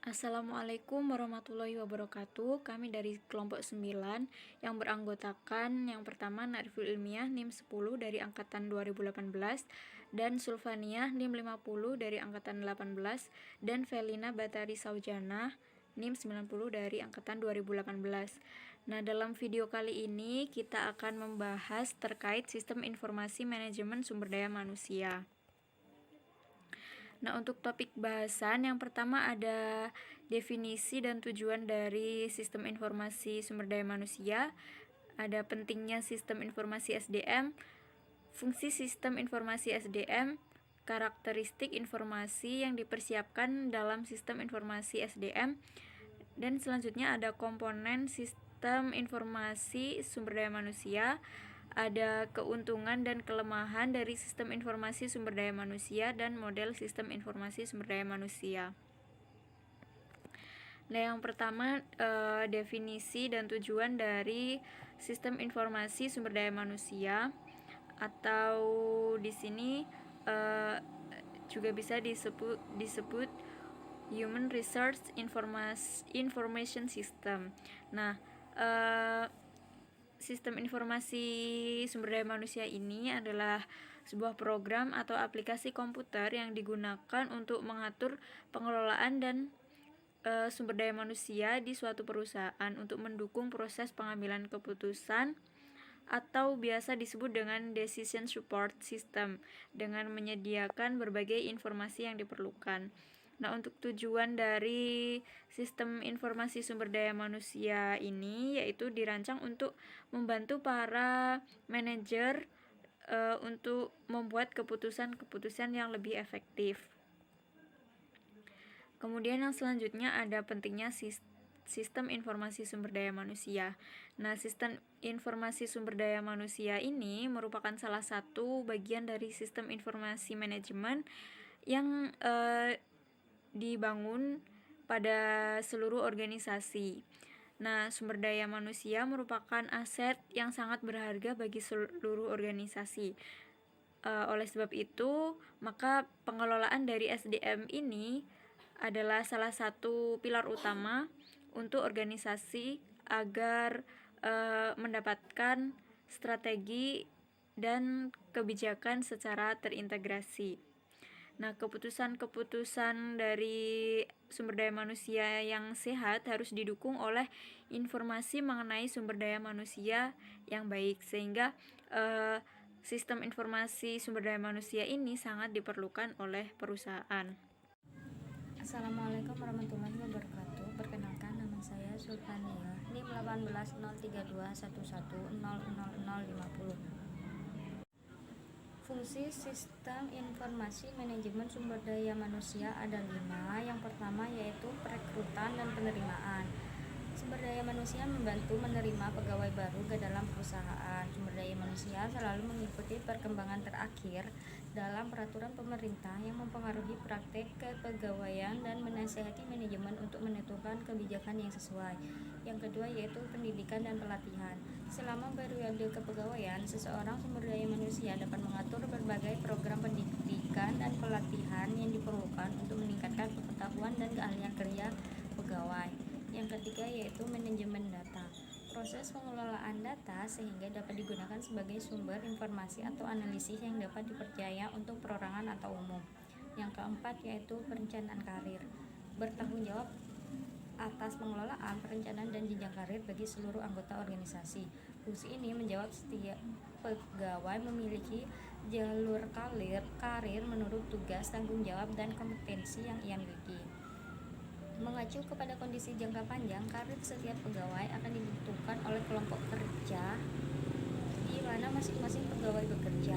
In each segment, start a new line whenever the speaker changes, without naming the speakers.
Assalamualaikum warahmatullahi wabarakatuh. Kami dari kelompok 9 yang beranggotakan yang pertama Nariful Ilmiah NIM 10 dari angkatan 2018 dan Sulfaniah NIM 50 dari angkatan 18 dan Felina Batari Saujana NIM 90 dari angkatan 2018. Nah, dalam video kali ini kita akan membahas terkait sistem informasi manajemen sumber daya manusia. Nah, untuk topik bahasan yang pertama ada definisi dan tujuan dari sistem informasi sumber daya manusia, ada pentingnya sistem informasi SDM, fungsi sistem informasi SDM, karakteristik informasi yang dipersiapkan dalam sistem informasi SDM, dan selanjutnya ada komponen sistem informasi sumber daya manusia, ada keuntungan dan kelemahan dari sistem informasi sumber daya manusia dan model sistem informasi sumber daya manusia. Nah, yang pertama definisi dan tujuan dari sistem informasi sumber daya manusia, atau di sini juga bisa disebut Human Resource Information System. Nah, sistem informasi sumber daya manusia ini adalah sebuah program atau aplikasi komputer yang digunakan untuk mengatur pengelolaan dan sumber daya manusia di suatu perusahaan untuk mendukung proses pengambilan keputusan, atau biasa disebut dengan decision support system, dengan menyediakan berbagai informasi yang diperlukan. Nah, untuk tujuan dari sistem informasi sumber daya manusia ini yaitu dirancang untuk membantu para manajer untuk membuat keputusan-keputusan yang lebih efektif. Kemudian yang selanjutnya ada pentingnya sistem informasi sumber daya manusia. Nah, sistem informasi sumber daya manusia ini merupakan salah satu bagian dari sistem informasi manajemen yang dibangun pada seluruh organisasi. Nah, sumber daya manusia merupakan aset yang sangat berharga bagi seluruh organisasi. Oleh sebab itu, maka pengelolaan dari SDM ini adalah salah satu pilar utama untuk organisasi agar mendapatkan strategi dan kebijakan secara terintegrasi. Nah, keputusan-keputusan dari sumber daya manusia yang sehat harus didukung oleh informasi mengenai sumber daya manusia yang baik, sehingga sistem informasi sumber daya manusia ini sangat diperlukan oleh perusahaan.
Assalamualaikum warahmatullahi wabarakatuh. Perkenalkan, nama saya Sultania, NIM 180321100050. Fungsi sistem informasi manajemen sumber daya manusia ada 5. Yang pertama yaitu perekrutan dan penerimaan. Sumber daya manusia membantu menerima pegawai baru ke dalam perusahaan. Sumber daya manusia selalu mengikuti perkembangan terakhir dalam peraturan pemerintah yang mempengaruhi praktek kepegawaian dan menasihati manajemen untuk menentukan kebijakan yang sesuai. Yang kedua yaitu pendidikan dan pelatihan. Selama periode kepegawaian, seseorang sumber daya manusia dapat mengatur berbagai program pendidikan dan pelatihan yang diperlukan untuk meningkatkan pengetahuan dan keahlian kerja pegawai. Yang ketiga yaitu manajemen data. Proses pengelolaan data sehingga dapat digunakan sebagai sumber informasi atau analisis yang dapat dipercaya untuk perorangan atau umum. Yang keempat yaitu perencanaan karir. Bertanggung jawab atas pengelolaan, perencanaan, dan jenjang karir bagi seluruh anggota organisasi. Fungsi ini menjawab setiap pegawai memiliki jalur karir menurut tugas, tanggung jawab, dan kompetensi yang ia miliki. Mengacu kepada kondisi jangka panjang, karir setiap pegawai akan ditentukan oleh kelompok kerja di mana masing-masing pegawai bekerja.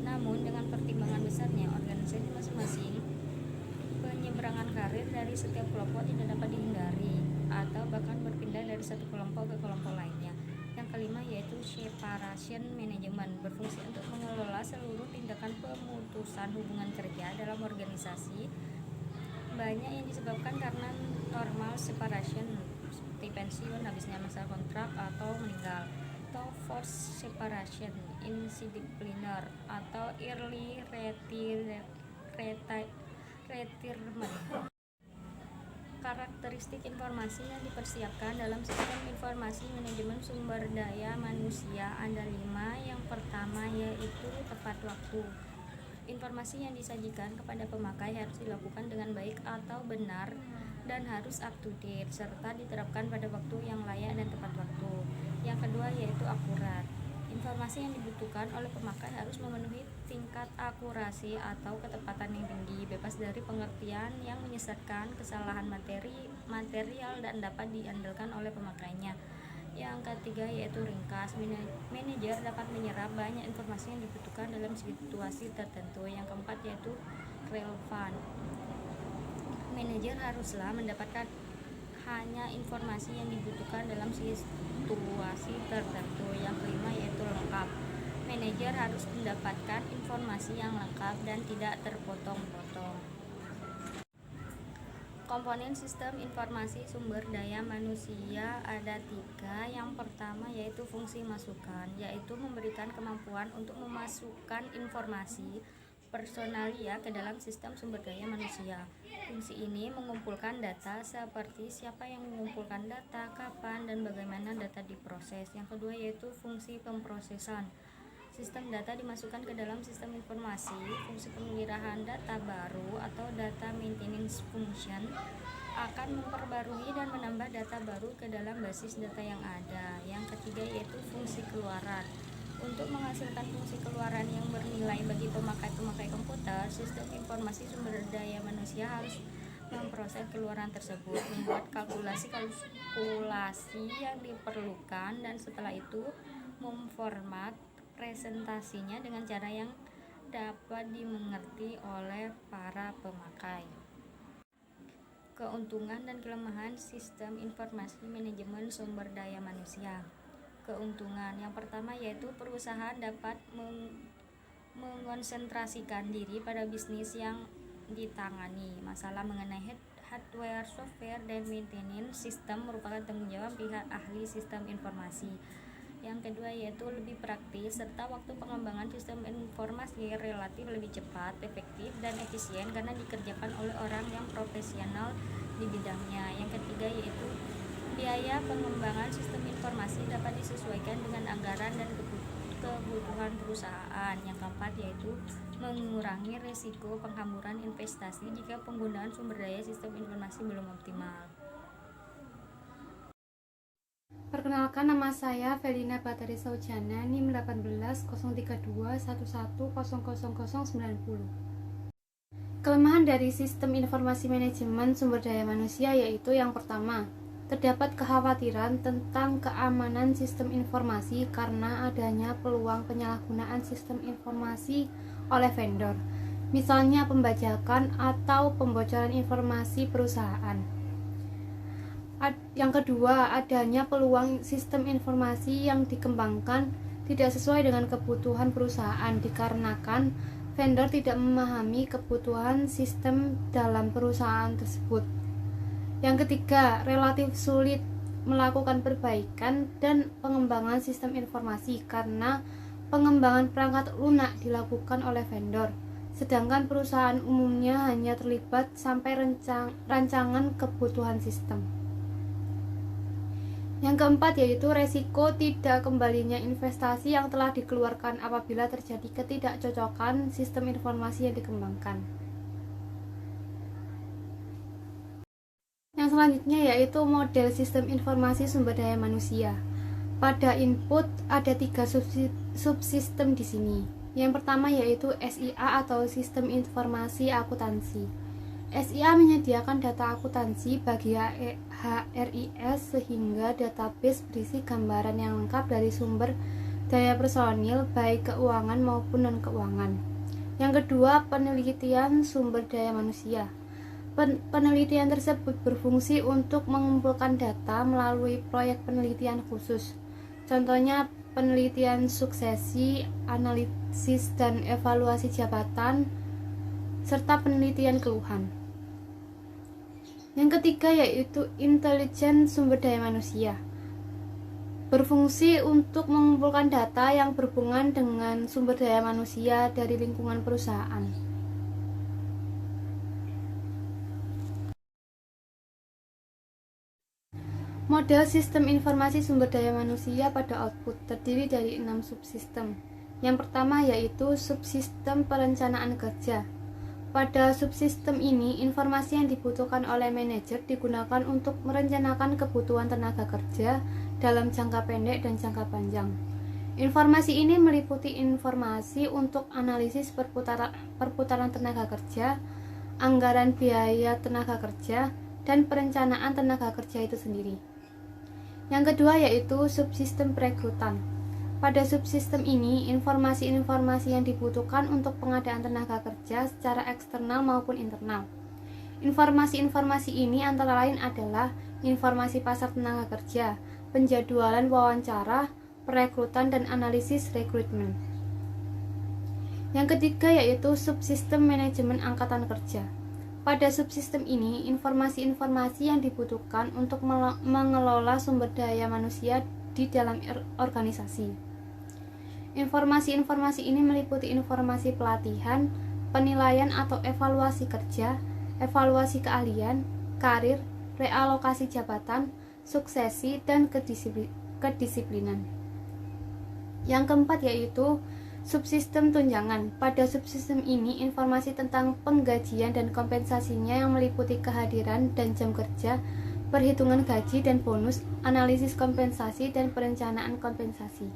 Namun, dengan pertimbangan besarnya organisasi masing-masing, penyeberangan karir dari setiap kelompok tidak dapat dihindari atau bahkan berpindah dari satu kelompok ke kelompok lainnya. Yang kelima yaitu separation management, berfungsi untuk mengelola seluruh tindakan pemutusan hubungan kerja dalam organisasi. Banyak yang disebabkan karena normal separation seperti pensiun, habisnya masa kontrak, atau meninggal. Atau forced separation, indiscipliner, atau early retirement. Karakteristik informasi yang dipersiapkan dalam sistem informasi manajemen sumber daya manusia ada 5. Yang pertama yaitu tepat waktu. Informasi yang disajikan kepada pemakai harus dilakukan dengan baik atau benar dan harus up to date serta diterapkan pada waktu yang layak dan tepat waktu. Yang kedua yaitu akurat. Informasi yang dibutuhkan oleh pemakai harus memenuhi tingkat akurasi atau ketepatan yang tinggi, bebas dari pengertian yang menyesatkan, kesalahan material dan dapat diandalkan oleh pemakainya. Yang ketiga yaitu ringkas. Manajer dapat menyerap banyak informasi yang dibutuhkan dalam situasi tertentu. Yang keempat yaitu relevan. Manajer haruslah mendapatkan hanya informasi yang dibutuhkan dalam situasi tertentu. Yang kelima yaitu lengkap. Manajer harus mendapatkan informasi yang lengkap dan tidak terpotong-potong. Komponen sistem informasi sumber daya manusia ada 3. Yang pertama yaitu fungsi masukan, yaitu memberikan kemampuan untuk memasukkan informasi personalia ke dalam sistem sumber daya manusia. Fungsi ini mengumpulkan data seperti siapa yang mengumpulkan data, kapan, dan bagaimana data diproses. Yang kedua yaitu fungsi pemrosesan. Sistem data dimasukkan ke dalam sistem informasi. Fungsi pemeliharaan data baru atau data maintenance function akan memperbarui dan menambah data baru ke dalam basis data yang ada. Yang ketiga yaitu fungsi keluaran. Untuk menghasilkan fungsi keluaran yang bernilai bagi pemakai komputer, sistem informasi sumber daya manusia harus memproses keluaran tersebut, membuat kalkulasi yang diperlukan, dan setelah itu memformat presentasinya dengan cara yang dapat dimengerti oleh para pemakai. Keuntungan dan kelemahan sistem informasi manajemen sumber daya manusia. Keuntungan yang pertama yaitu perusahaan dapat mengonsentrasikan diri pada bisnis yang ditangani. Masalah mengenai hardware, software, dan maintenance sistem merupakan tanggung jawab pihak ahli sistem informasi. Yang kedua yaitu lebih praktis serta waktu pengembangan sistem informasi relatif lebih cepat, efektif, dan efisien karena dikerjakan oleh orang yang profesional di bidangnya. Yang ketiga yaitu biaya pengembangan sistem informasi dapat disesuaikan dengan anggaran dan kebutuhan perusahaan. Yang keempat yaitu mengurangi risiko penghamburan investasi jika penggunaan sumber daya sistem informasi belum optimal.
Perkenalkan, nama saya Felina Batari Saujana, NIM 18032111000090. Kelemahan dari sistem informasi manajemen sumber daya manusia yaitu yang pertama, terdapat kekhawatiran tentang keamanan sistem informasi karena adanya peluang penyalahgunaan sistem informasi oleh vendor, misalnya pembajakan atau pembocoran informasi perusahaan. Yang kedua, adanya peluang sistem informasi yang dikembangkan tidak sesuai dengan kebutuhan perusahaan dikarenakan vendor tidak memahami kebutuhan sistem dalam perusahaan tersebut. Yang ketiga, relatif sulit melakukan perbaikan dan pengembangan sistem informasi karena pengembangan perangkat lunak dilakukan oleh vendor, sedangkan perusahaan umumnya hanya terlibat sampai rancangan kebutuhan sistem. Yang keempat yaitu resiko tidak kembalinya investasi yang telah dikeluarkan apabila terjadi ketidakcocokan sistem informasi yang dikembangkan. Yang selanjutnya yaitu model sistem informasi sumber daya manusia. Pada input ada 3 subsistem di sini. Yang pertama yaitu SIA atau Sistem Informasi Akuntansi. SIA menyediakan data akuntansi bagi HRIS sehingga database berisi gambaran yang lengkap dari sumber daya personil baik keuangan maupun non-keuangan. Yang kedua, penelitian sumber daya manusia. Penelitian tersebut berfungsi untuk mengumpulkan data melalui proyek penelitian khusus. Contohnya penelitian suksesi, analisis dan evaluasi jabatan, serta penelitian keluhan. Yang ketiga yaitu intelijen sumber daya manusia. Berfungsi untuk mengumpulkan data yang berhubungan dengan sumber daya manusia dari lingkungan perusahaan. Model sistem informasi sumber daya manusia pada output terdiri dari 6 subsistem. Yang pertama yaitu subsistem perencanaan kerja. Pada subsistem ini, informasi yang dibutuhkan oleh manajer digunakan untuk merencanakan kebutuhan tenaga kerja dalam jangka pendek dan jangka panjang. Informasi ini meliputi informasi untuk analisis perputaran tenaga kerja, anggaran biaya tenaga kerja, dan perencanaan tenaga kerja itu sendiri. Yang kedua yaitu subsistem perekrutan. Pada subsistem ini, informasi-informasi yang dibutuhkan untuk pengadaan tenaga kerja secara eksternal maupun internal. Informasi-informasi ini antara lain adalah informasi pasar tenaga kerja, penjadwalan wawancara, perekrutan, dan analisis rekrutmen. Yang ketiga yaitu subsistem manajemen angkatan kerja. Pada subsistem ini, informasi-informasi yang dibutuhkan untuk mengelola sumber daya manusia di dalam organisasi. Informasi-informasi ini meliputi informasi pelatihan, penilaian atau evaluasi kerja, evaluasi keahlian, karir, realokasi jabatan, suksesi, dan kedisiplinan. Yang keempat yaitu subsistem tunjangan. Pada subsistem ini, informasi tentang penggajian dan kompensasinya yang meliputi kehadiran dan jam kerja, perhitungan gaji dan bonus, analisis kompensasi, dan perencanaan kompensasi.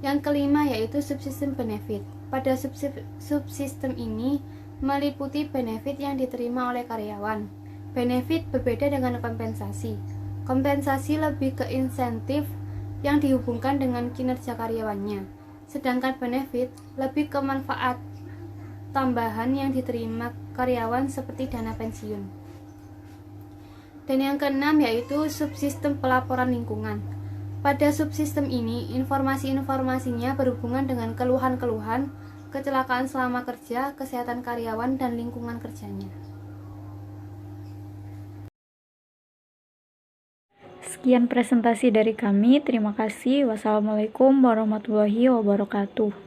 Yang kelima yaitu subsistem benefit. Pada subsistem ini meliputi benefit yang diterima oleh karyawan. Benefit berbeda dengan kompensasi. Kompensasi lebih ke insentif yang dihubungkan dengan kinerja karyawannya. Sedangkan benefit lebih ke manfaat tambahan yang diterima karyawan seperti dana pensiun. Dan yang keenam yaitu subsistem pelaporan lingkungan. Pada subsistem ini, informasi-informasinya berhubungan dengan keluhan-keluhan, kecelakaan selama kerja, kesehatan karyawan, dan lingkungan kerjanya.
Sekian presentasi dari kami. Terima kasih. Wassalamualaikum warahmatullahi wabarakatuh.